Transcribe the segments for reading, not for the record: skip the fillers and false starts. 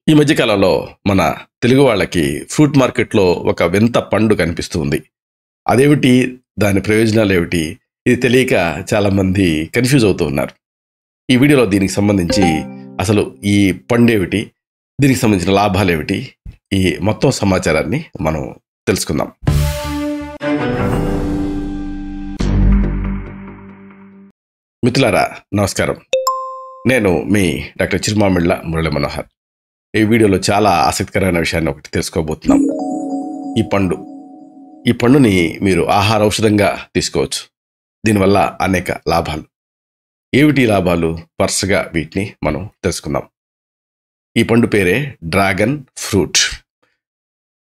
ఈ మధ్య కాలంలో మన తెలుగు వాళ్ళకి ఫ్రూట్ మార్కెట్లో ఒక వింత పండు కనిపిస్తూ ఉంది. అదేమిటి? దాని ప్రయోజనాలు ఏమిటి? ఇది తెలియక చాలామంది కన్‌ఫ్యూజ్ అవుతూ ఉన్నారు. ఈ వీడియోలో దీనికి సంబంధించి అసలు ఈ పండేమిటి? దీనికి సంబంధించిన లాభాలేమిటి? ఈ మొత్తం సమాచారాన్ని మనం తెలుసుకుందాం. మిత్రులారా నమస్కారం. నేను మీ డాక్టర్ చిరుమామిళ్ళ మురళి మనోహర్. ఈ వీడియోలో చాలా ఆసక్తికరమైన విషయాన్ని ఒకటి తెలుసుకోబోతున్నాం. ఈ పండుని మీరు ఆహార ఔషధంగా తీసుకోవచ్చు. దీనివల్ల అనేక లాభాలు. ఏమిటి లాభాలు? వరుసగా వీటిని మనం తెలుసుకుందాం. ఈ పండు పేరే డ్రాగన్ ఫ్రూట్.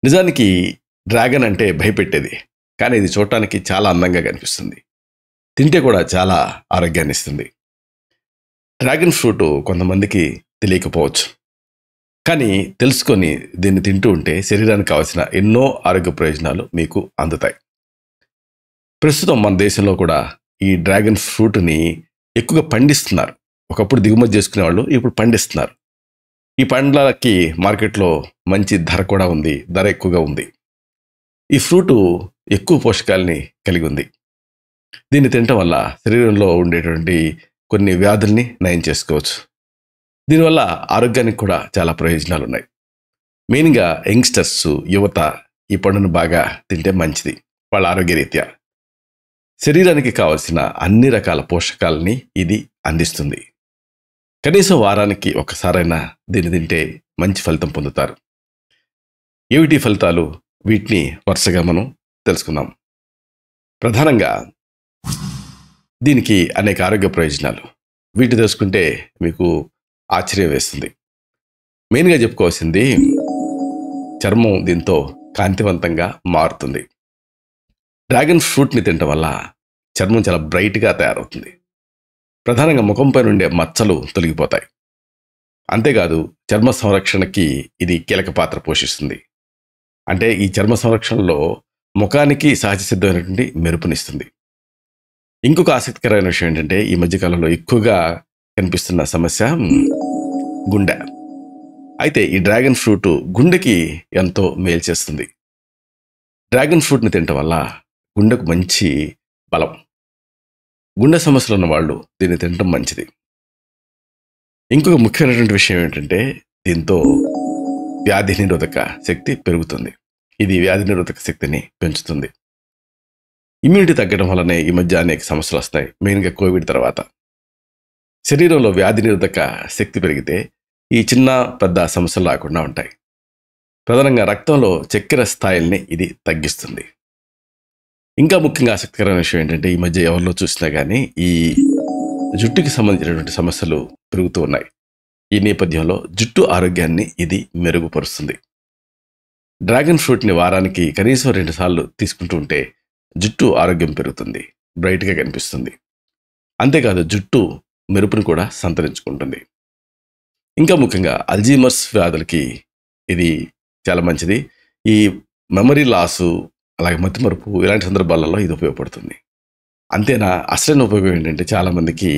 నిజానికి డ్రాగన్ అంటే భయపెట్టేది, కానీ ఇది చూడటానికి చాలా అందంగా కనిపిస్తుంది. తింటే కూడా చాలా ఆరోగ్యాన్ని ఇస్తుంది. డ్రాగన్ ఫ్రూట్ కొంతమందికి తెలియకపోవచ్చు, కానీ తెలుసుకొని దీన్ని తింటూ ఉంటే శరీరానికి కావాల్సిన ఎన్నో ఆరోగ్య ప్రయోజనాలు మీకు అందుతాయి. ప్రస్తుతం మన దేశంలో కూడా ఈ డ్రాగన్ ఫ్రూట్ని ఎక్కువగా పండిస్తున్నారు. ఒకప్పుడు దిగుమతి చేసుకునేవాళ్ళు, ఇప్పుడు పండిస్తున్నారు. ఈ పండ్లకి మార్కెట్లో మంచి ధర కూడా ఉంది, ధర ఎక్కువగా ఉంది. ఈ ఫ్రూటు ఎక్కువ పోషకాలని కలిగి ఉంది. దీన్ని తినటం వల్ల శరీరంలో ఉండేటువంటి కొన్ని వ్యాధుల్ని నయం చేసుకోవచ్చు. దీనివల్ల ఆరోగ్యానికి కూడా చాలా ప్రయోజనాలు ఉన్నాయి. మెయిన్గా యంగ్స్టర్స్, యువత ఈ పండును బాగా తింటే మంచిది. వాళ్ళ ఆరోగ్యరీత్యా శరీరానికి కావాల్సిన అన్ని రకాల పోషకాలని ఇది అందిస్తుంది. కనీసం వారానికి ఒకసారైనా దీన్ని తింటే మంచి ఫలితం పొందుతారు. ఏమిటి ఫలితాలు? వీటిని వరుసగా మనం తెలుసుకుందాం. ప్రధానంగా దీనికి అనేక ఆరోగ్య ప్రయోజనాలు. వీటిని తెలుసుకుంటే మీకు ఆశ్చర్యం వేస్తుంది. మెయిన్గా చెప్పుకోవాల్సింది, చర్మం దీంతో కాంతివంతంగా మారుతుంది. డ్రాగన్ ఫ్రూట్ని తినటం వల్ల చర్మం చాలా బ్రైట్గా తయారవుతుంది. ప్రధానంగా ముఖంపై నుండే మచ్చలు తొలగిపోతాయి. అంతేకాదు, చర్మ సంరక్షణకి ఇది కీలక పాత్ర పోషిస్తుంది. అంటే ఈ చర్మ సంరక్షణలో ముఖానికి సహజ సిద్ధమైనటువంటి మెరుపునిస్తుంది. ఇంకొక ఆసక్తికరమైన విషయం ఏంటంటే, ఈ మధ్యకాలంలో ఎక్కువగా కనిపిస్తున్న సమస్య గుండె. అయితే ఈ డ్రాగన్ ఫ్రూట్ గుండెకి ఎంతో మేలు చేస్తుంది. డ్రాగన్ ఫ్రూట్ని తినటం వల్ల గుండెకు మంచి బలం. గుండె సమస్యలు ఉన్న వాళ్ళు దీన్ని తినటం మంచిది. ఇంకొక ముఖ్యమైనటువంటి విషయం ఏంటంటే, దీంతో వ్యాధి నిరోధక శక్తి పెరుగుతుంది. ఇది వ్యాధి నిరోధక శక్తిని పెంచుతుంది. ఇమ్యూనిటీ తగ్గడం వల్లనే ఈ మధ్య అనేక సమస్యలు వస్తాయి. మెయిన్గా కోవిడ్ తర్వాత శరీరంలో వ్యాధి నిరోధక శక్తి పెరిగితే ఈ చిన్న పెద్ద సమస్యలు రాకుండా ఉంటాయి. ప్రధానంగా రక్తంలో చక్కెర స్థాయిల్ని ఇది తగ్గిస్తుంది. ఇంకా ముఖ్యంగా ఆసక్తికరమైన విషయం ఏంటంటే, ఈ మధ్య ఎవరిలో చూసినా కానీ ఈ జుట్టుకి సంబంధించినటువంటి సమస్యలు పెరుగుతూ ఉన్నాయి. ఈ నేపథ్యంలో జుట్టు ఆరోగ్యాన్ని ఇది మెరుగుపరుస్తుంది. డ్రాగన్ ఫ్రూట్ని వారానికి కనీసం 2 సార్లు తీసుకుంటూ ఉంటే జుట్టు ఆరోగ్యం పెరుగుతుంది, బ్రైట్గా కనిపిస్తుంది. అంతేకాదు, జుట్టు మెరుపును కూడా సంతరించుకుంటుంది. ఇంకా ముఖ్యంగా అల్జీమర్స్ వ్యాధులకి ఇది చాలా మంచిది. ఈ మెమరీ లాసు, అలాగే మతిమరుపు, ఇలాంటి సందర్భాలలో ఇది ఉపయోగపడుతుంది. అంతేనా, అసలైన ఉపయోగం ఏంటంటే, చాలామందికి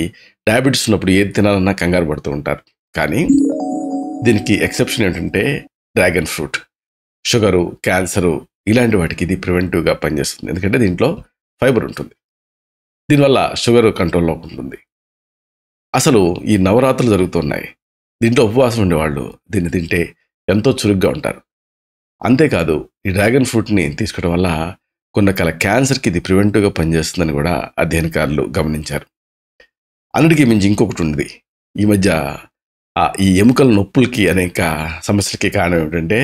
డయాబెటీస్ ఉన్నప్పుడు ఏది తినాలన్నా కంగారు పడుతూ ఉంటారు. కానీ దీనికి ఎక్సెప్షన్ ఏంటంటే, డ్రాగన్ ఫ్రూట్ షుగరు, క్యాన్సరు ఇలాంటి వాటికి ఇది ప్రివెంటివ్గా పనిచేస్తుంది. ఎందుకంటే దీంట్లో ఫైబర్ ఉంటుంది. దీనివల్ల షుగర్ కంట్రోల్లో ఉంటుంది. అసలు ఈ నవరాత్రులు జరుగుతున్నాయి. దీంట్లో ఉపవాసం ఉండేవాళ్ళు దీన్ని తింటే ఎంతో చురుగ్గా ఉంటారు. అంతేకాదు, ఈ డ్రాగన్ ఫ్రూట్ని తీసుకోవడం వల్ల కొన్ని రకాల క్యాన్సర్కి ఇది ప్రివెంటివ్గా పనిచేస్తుందని కూడా అధ్యయనకారులు గమనించారు. అన్నిటికీ మించి ఇంకొకటి ఉంది. ఈ మధ్య ఈ ఎముకల నొప్పులకి, అనేక సమస్యలకి కారణం ఏమిటంటే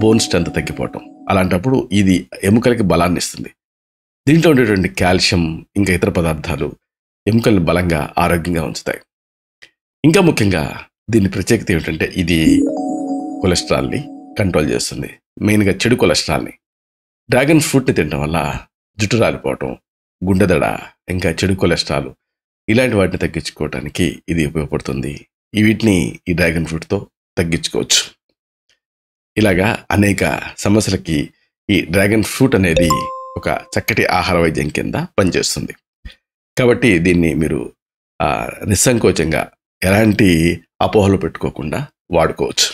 బోన్ స్ట్రెంత్ తగ్గిపోవటం. అలాంటప్పుడు ఇది ఎముకలకి బలాన్ని ఇస్తుంది. దీంట్లో ఉండేటువంటి కాల్షియం, ఇంకా ఇతర పదార్థాలు ఎముకల్ని బలంగా, ఆరోగ్యంగా ఉంచుతాయి. ఇంకా ముఖ్యంగా దీని ప్రత్యేకత ఏమిటంటే, ఇది కొలెస్ట్రాల్ని కంట్రోల్ చేస్తుంది. మెయిన్గా చెడు కొలెస్ట్రాల్ని. డ్రాగన్ ఫ్రూట్ని తినడం వల్ల జుట్టు రాలిపోవటం, గుండెదడ, ఇంకా చెడు కొలెస్ట్రాల్ ఇలాంటి వాటిని తగ్గించుకోవడానికి ఇది ఉపయోగపడుతుంది. వీటిని ఈ డ్రాగన్ ఫ్రూట్తో తగ్గించుకోవచ్చు. ఇలాగా అనేక సమస్యలకి ఈ డ్రాగన్ ఫ్రూట్ అనేది ఒక చక్కటి ఆహార వైద్యం కింద పనిచేస్తుంది. కాబట్టి దీన్ని మీరు నిస్సంకోచంగా ఎలాంటి అపోహలు పెట్టుకోకుండా వాడుకోవచ్చు.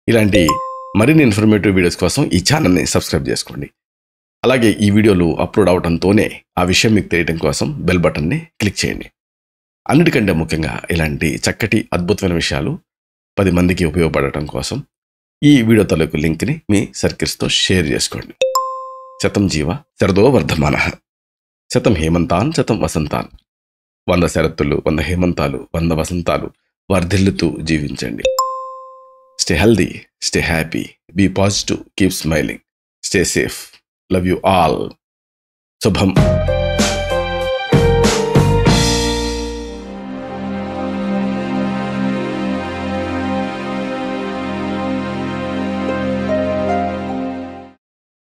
ఇలాంటి మరిన్ని ఇన్ఫర్మేటివ్ వీడియోస్ కోసం ఈ ఛానల్ని సబ్స్క్రైబ్ చేసుకోండి. అలాగే ఈ వీడియోలు అప్లోడ్ అవడంతోనే ఆ విషయం మీకు తెలియడం కోసం బెల్ బటన్ని క్లిక్ చేయండి. అన్నిటికంటే ముఖ్యంగా ఇలాంటి చక్కటి అద్భుతమైన విషయాలు 10 మందికి ఉపయోగపడటం కోసం ఈ వీడియో తాలూకు లింక్ని మీ సర్కిల్స్తో షేర్ చేసుకోండి. శతం జీవ శరదో వర్ధమానః. శతం హేమంతాన్ శతం వసంతాన్. 100 శరత్తులు, 100 హేమంతాలు, 100 వసంతాలు వర్ధిల్లుతూ జీవించండి. Stay healthy, stay happy, be positive, keep smiling, stay safe. Love you all. శుభం.